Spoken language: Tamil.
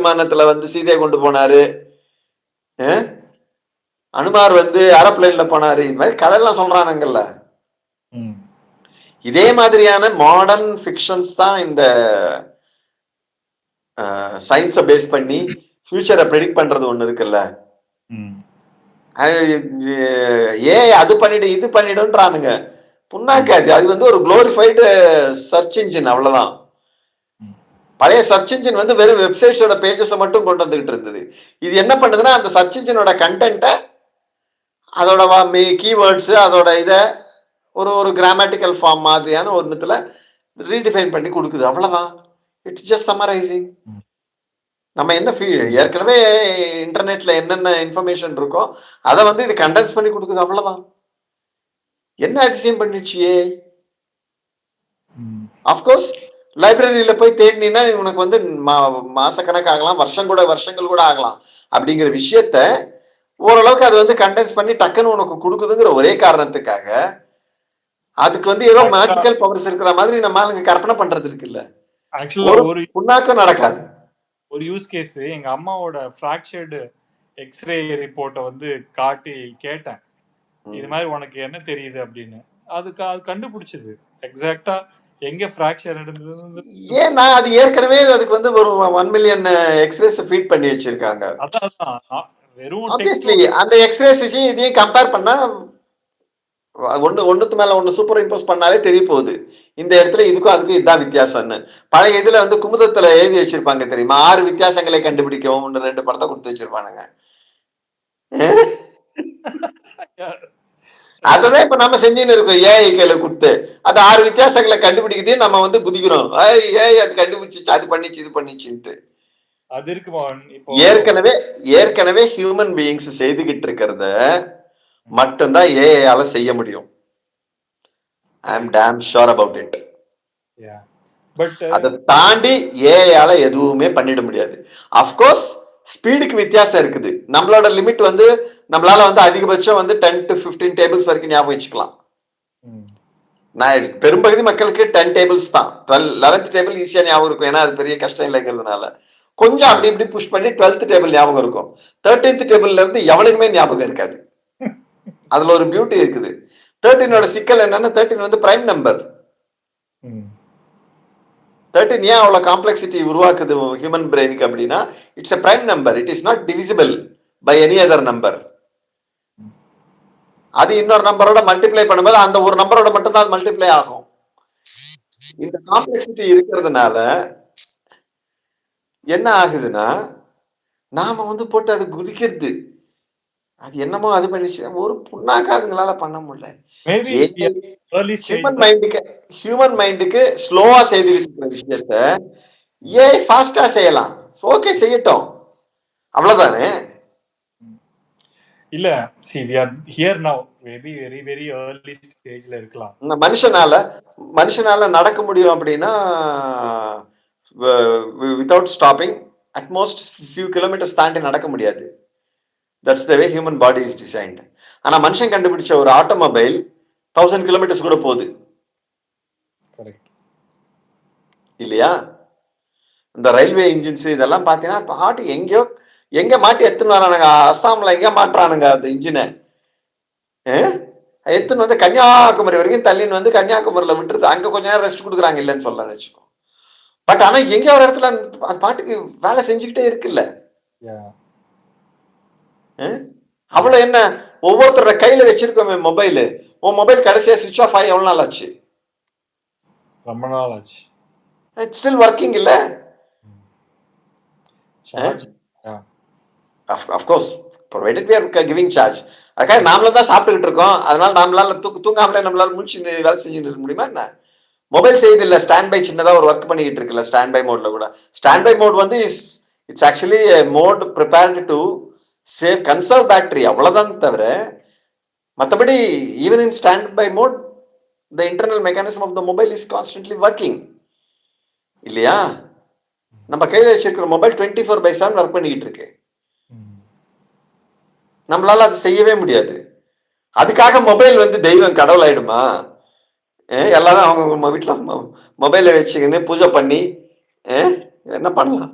விமானத்துல வந்து சீதையை கொண்டு போனாரு. அனுமார் வந்து ஏரோப்ளேன்ல போனாரு. இது மாதிரி கதையெல்லாம் சொல்றானுங்கல்ல. இதே மாதிரியான மாடர்ன் ஃபிக்ஷன்ஸ் தான் இந்த சயின்ஸை பேஸ் பண்ணி ஃபியூச்சரை ப்ரெடிக்ட் பண்றது ஒண்ணு இருக்குல்ல. அது பண்ணிடு இது பண்ணிடுன்றானுங்க. புண்ணாக்காது. அது வந்து ஒரு குளோரிஃபைடு சர்ச் இன்ஜின், அவ்வளவுதான். பழைய சர்ச் இன்ஜின் வந்து வெறும் வெப்சைட்ஸோட பேஜஸை மட்டும் கொண்டு வந்துகிட்டு இருந்தது. இது என்ன பண்ணுதுன்னா அந்த சர்ச் இன்ஜினோட கண்டென்ட்டை, அதோட கீவேர்ட்ஸ், அதோட இதை ஒரு கிராமட்டிக்கல் ஃபார்ம் மாதிரியான ஒரு இடத்துல ரீடிஃபைன் பண்ணி கொடுக்குது, அவ்வளவுதான். It's just summarising. நம்ம என்ன ஏற்கனவே இன்டர்நெட்ல என்னென்ன இன்ஃபர்மேஷன் இருக்கோ அதை வந்து இது கண்டென்ஸ் பண்ணி கொடுக்குது, அவ்வளவுதான். என்ன அதிசயம் பண்ணிடுச்சியே. அப்கோர்ஸ் லைப்ரரியில போய் தேடினா உனக்கு வந்து மாசக்கணக்காகலாம், வருஷங்கள் கூட ஆகலாம். அப்படிங்கிற விஷயத்த ஓரளவுக்கு அது வந்து கண்டென்ஸ் பண்ணி டக்குன்னு உனக்கு கொடுக்குதுங்கிற ஒரே காரணத்துக்காக அதுக்கு வந்து ஏதோ மேஜிக்கல் பவர்ஸ் இருக்கிற மாதிரி நம்ம ஆளுங்க கற்பனை பண்றது இருக்குல்ல. ஒரு புண்ணாக்கம் நடக்காது. ஒரு யூஸ் கேஸ், எங்க அம்மாவோட ஃபிராக்சர்டு எக்ஸ்ரே ரிப்போர்ட்டை வந்து காட்டி கேட்டேன், இது மாதிரி உனக்கு என்ன தெரியுது அப்படின்னு. அதுக்கு அது கண்டுபிடிச்சது எக்ஸாக்டா எங்க ஃபிராக்சர் நடந்தது. ஏன்னா அது ஏற்கனவே அதுக்கு வந்து ஒரு 1 மில்லியன் எக்ஸ்ரேஸ் ஃபீட் பண்ணி வச்சிருக்காங்க. அதான் வெறும் ஆப்வியஸ்லி அந்த எக்ஸ்ரேஸ் இதையும் கம்பேர் பண்ணா ஒண்ணுக்கு மேல ஒண்ணு சூப்பர் இம்போஸ் பண்ணாலே தெரிய போகுது இந்த இடத்துல இதுக்கும் அதுக்கும் இதுதான் வித்தியாசம்னு. பழைய இதுல வந்து குமுதத்துல எழுதி வச்சிருப்பாங்க தெரியுமா, 6 வித்தியாசங்களை கண்டுபிடிக்கவும் 2 படத்தை கொடுத்து வச்சிருப்பானுங்க. அததான் இப்ப நம்ம செஞ்சுன்னு இருக்கோம். ஏஐ கையில கொடுத்து அது 6 வித்தியாசங்களை கண்டுபிடிக்குதே, நம்ம வந்து குதிக்கிறோம். ஏஐ அது கண்டுபிடிச்சிச்சு, அது பண்ணிச்சு, இது பண்ணிச்சுன்ட்டு. ஏற்கனவே ஹியூமன் பீயிங்ஸ் செய்துகிட்டு இருக்கிறத மட்டும்தான் ஏஐயால செய்ய முடியும். I am damn sure about it. அதை தாண்டி ஏஐயால எதுவுமே பண்ணிட முடியாது. அப்கோர்ஸ் ஸ்பீடுக்கு வித்தியாசம் இருக்குது. நம்மளோட லிமிட் வந்து நம்மளால வந்து அதிகபட்சம் வந்து 10 to 15 டேபிள்ஸ் வரைக்கும் ஞாபகம் வச்சுக்கலாம். நான் பெரும்பகுதி மக்களுக்கு 10 டேபிள்ஸ் தான். 11th டேபிள் ஈஸியா ஞாபகம் இருக்கும், ஏன்னா அது பெரிய கஷ்டம் இல்லைங்கிறதுனால. கொஞ்சம் அப்படி இப்படி புஷ் பண்ணி 12th டேபிள் ஞாபகம் இருக்கும். 13th டேபிள்ல இருந்து எவனுக்குமே ஞாபகம் இருக்காது. அதுல ஒரு பியூட்டி இருக்குது. 13ஓட சிக்கல் என்னன்னா 13 வந்து பிரைம் நம்பர். 13 ஏன் அவ்வளவு காம்ப்ளெக்சிட்டி உருவாக்குது ஹியூமன் பிரெயினுக்கு அப்படின்னா, it's a prime number, it is not divisible by any other number. அது இன்னொரு நம்பரோட மல்டிப்ளை பண்ணும்போது அந்த ஒரு நம்பரோட மட்டும் தான் அது மல்டிப்ளை ஆகும். இந்த காம்ப்ளெக்சிட்டி இருக்கிறதுனால என்ன ஆகுதுன்னா, நாம வந்து போட்டு அது குதிக்கிறது, அது என்னமோ அது பண்ணிச்சு, ஒரு புண்ணாக்காதுங்களால பண்ண முடியல. ஹியூமன் மைண்டுக்கு ஸ்லோவா செய்துட்டு இருக்கிற விஷயத்த ஏஐ ஃபாஸ்டா செய்யலாம். ஓகே, செய்யட்டும், அவ்வளவுதானே. இல்ல, see we are here now, maybe very very early stageல இருக்கலாம். மனுஷனால நடக்க முடியும் அப்படின்னா without stopping at most few kilometers தாண்டி நடக்க முடியாது. That's the way human body is designed. ஆனா மனுஷன் கண்டுபிடிச்ச ஒரு ஆட்டோமொபைல் 1000 கிலோமீட்டர்ஸ் கூட போகுது இல்லையா? இந்த ரயில்வே இன்ஜின்ஸ் இதெல்லாம் பாத்தீங்கன்னா பாட்டு எங்க மாட்டி எத்துன்னு வரானுங்க. அஸ்ஸாம்ல எங்க மாட்டுறானுங்க அந்த இன்ஜினை, எத்துன்னு வந்து கன்னியாகுமரி வரைக்கும் தள்ளின்னு வந்து கன்னியாகுமரியில விட்டுருது. அங்க கொஞ்ச நேரம் ரெஸ்ட் கொடுக்குறாங்க, இல்லைன்னு சொல்ல வச்சுக்கோ. பட் ஆனா எங்க ஒரு இடத்துல அந்த பாட்டுக்கு வேலை செஞ்சுக்கிட்டே இருக்குல்ல. அவ்வளவு என்ன, ஒவ்வொருத்தரோட கையில வச்சிருக்கோமே மொபைல். உன் மொபைல் கடைசியா சுவிட்ச் ஆஃப் ஆகி எவ்வளவு நாள் ஆச்சு? ரொம்ப நாள் ஆச்சு. இட்ஸ் ஸ்டில் ஒர்க்கிங் இல்ல? Of course, provided we are giving charge. அதுக்காக நாமளும் தான் சாப்பிட்டுக்கிட்டு இருக்கோம், அதனால நம்மளால தூங்காமலே நம்மளால முடிச்சு வேலை செஞ்சுட்டு இருக்க முடியுமா என்ன? மொபைல் செய்யுது இல்ல, ஸ்டாண்ட் பை சின்னதா ஒரு ஒர்க் பண்ணிக்கிட்டு இருக்குல்ல ஸ்டாண்ட் பை மோட்ல கூட. ஸ்டாண்ட் பை மோட் வந்து it's actually mode prepared to save conserve battery, அவ்வளவுதான் தவிர மற்றபடி even in stand by mode the internal mechanism of the mobile is constantly working இல்லையா? நம்ம கையில வச்சிருக்கிற மொபைல் 24/7 ஒர்க் பண்ணிக்கிட்டு இருக்கு. நம்மளால அது செய்யவே முடியாது. அதுக்காக மொபைல் வந்து தெய்வம் கடவுள் ஆயிடுமா? எல்லாரும் அவங்க வீட்டுல மொபைலை வச்சுக்கின்னு பூஜை பண்ணி என்ன பண்ணலாம்?